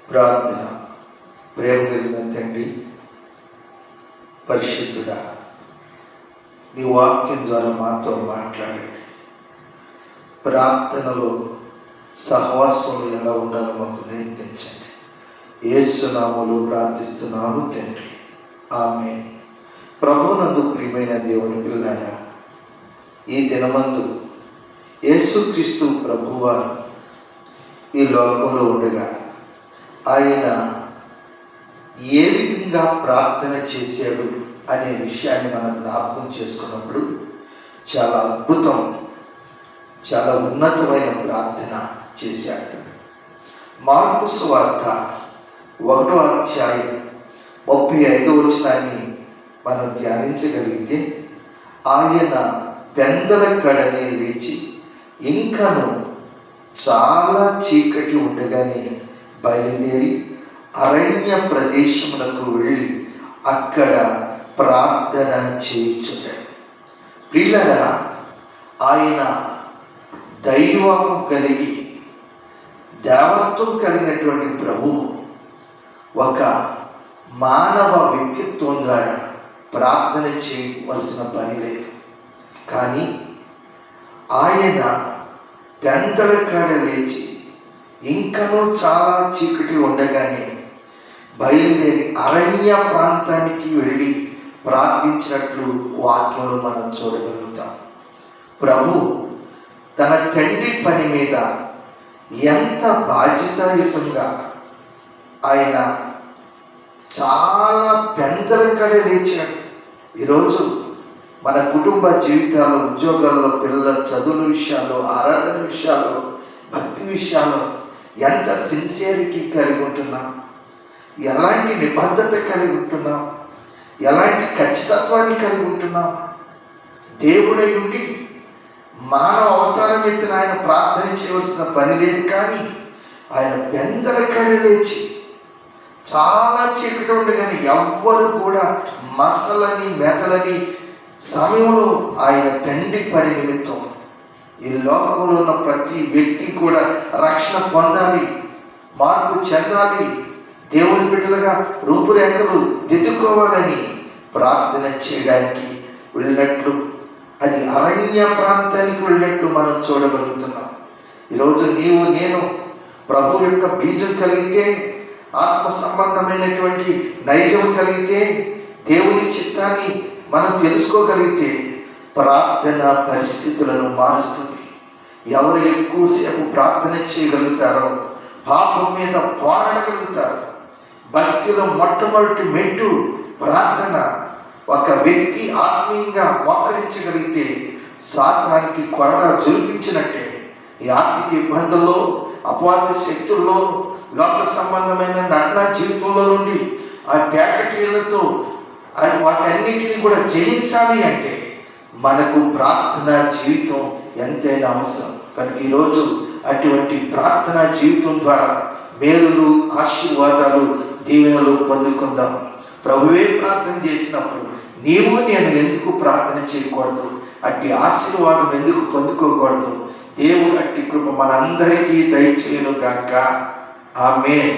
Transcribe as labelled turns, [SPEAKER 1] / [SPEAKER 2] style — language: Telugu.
[SPEAKER 1] ప్రార్థన. ప్రేమ కలిగిన తండ్రి, పరిశుద్ధుడా, నీ వాక్యం ద్వారా మాతో మాట్లాడండి. ప్రార్థనలో సహవాసంలో ఎలా ఉండాలో మాకు నేర్పించండి. యేసు నామములో ప్రార్థిస్తున్నాము తండ్రి, ఆమేన్. ప్రభువునందు ప్రియమైన దేవుని పిల్లారా, ఈ దినమందు యేసుక్రీస్తు ప్రభువారు ఈ లోకంలో ఉండగా ఆయన ఏ విధంగా ప్రార్థన చేశాడు అనే విషయాన్ని మనం జ్ఞాపకం చేసుకున్నప్పుడు చాలా అద్భుతం, చాలా ఉన్నతమైన ప్రార్థన చేశాడు. మార్కు సువార్త 1వ అధ్యాయం 35వ వచనాన్ని మనం ధ్యానించగలిగితే, ఆయన పెందల కడనే లేచి ఇంకను చాలా చీకటి ఉండగానే బయలుదేరి అరణ్య ప్రదేశములకు వెళ్ళి అక్కడ ప్రార్థన చేయించున్నాడు. ప్రియులారా, ఆయన దైవము కలిగి దేవత్వం కలిగినటువంటి ప్రభువు ఒక మానవ వ్యక్తిత్వం ద్వారా ప్రార్థన చేయవలసిన పని లేదు. కానీ ఆయన పెందల కాడ లేచి ఇంకనూ చాలా చీకటి ఉండగానే బయలుదేరి అరణ్య ప్రాంతానికి వెళ్ళి ప్రార్థించినట్లు వాక్యంలో మనం చూడగలుగుతాం. ప్రభు తన తండ్రి పని మీద ఎంత బాధ్యతాయుతంగా ఆయన చాలా పెందల కాడ లేచినట్టు. ఈరోజు మన కుటుంబ జీవితాల్లో, ఉద్యోగాల్లో, పిల్లల చదువుల విషయాల్లో, ఆరాధన విషయాల్లో, భక్తి విషయాల్లో ఎంత సిన్సియారిటీ కలిగి ఉంటున్నాం, ఎలాంటి నిబద్ధత కలిగి ఉంటున్నాం, ఎలాంటి ఖచ్చితత్వాన్ని కలిగి ఉంటున్నాం. దేవుడై ఉండి మానవ అవతారం ఎత్తిన ఆయన ప్రార్థన చేయవలసిన పని లేదు. కానీ ఆయన పెందల కడ లేచి చాలా చీకటి ఉండగానే ఎవ్వరు కూడా మసలని మెదలని సమయంలో ఆయన తండ్రి పని నిమిత్తం ఈ లోకంలో ఉన్న ప్రతి వ్యక్తి కూడా రక్షణ పొందాలి, మార్పు చెందాలి, దేవుని బిడ్డలుగా రూపురేఖలు దిద్దుకోవాలని ప్రార్థన చేయడానికి వెళ్ళినట్లు, అది అరణ్య ప్రాంతానికి వెళ్ళినట్లు మనం చూడగలుగుతున్నాం. ఈరోజు నీవు నేను ప్రభు యొక్క బీజం కలిగితే, ఆత్మ సంబంధమైనటువంటి నైజం కలిగితే, దేవుని చిత్తాన్ని మనం తెలుసుకోగలిగితే ప్రార్థన పరిస్థితులను మారుస్తుంది. ఎవరు ఎక్కువసేపు ప్రార్థన చేయగలుగుతారో పాపం మీద పోరాడగలుగుతారు. భక్తిలో మొట్టమొదటి మెట్టు ప్రార్థన. ఒక వ్యక్తి ఆత్మీయంగా మోకరించగలిగితే సాతానికి కొరడా జులిపించినట్టే. ఈ ఆర్థిక ఇబ్బందుల్లో, అపవాద శక్తుల్లో, లోక సంబంధమైన నటన జీవితంలో నుండి ఆ ప్యాకెటీలతో వాటన్నిటిని కూడా జయించాలి అంటే మనకు ప్రార్థనా జీవితం ఎంతైనా అవసరం. కనుక ఈరోజు అటువంటి ప్రార్థనా జీవితం ద్వారా మేలులు, ఆశీర్వాదాలు, దీవెనలు పొందుకుందాం. ప్రభువే ప్రార్థన చేసినప్పుడు నీవు నేను ఎందుకు ప్రార్థన చేయకూడదు? అట్టి ఆశీర్వాదం ఎందుకు పొందుకోకూడదు? దేవుడు అట్టి కృప మనందరికీ దయచేయును గాక. ఆమేన్.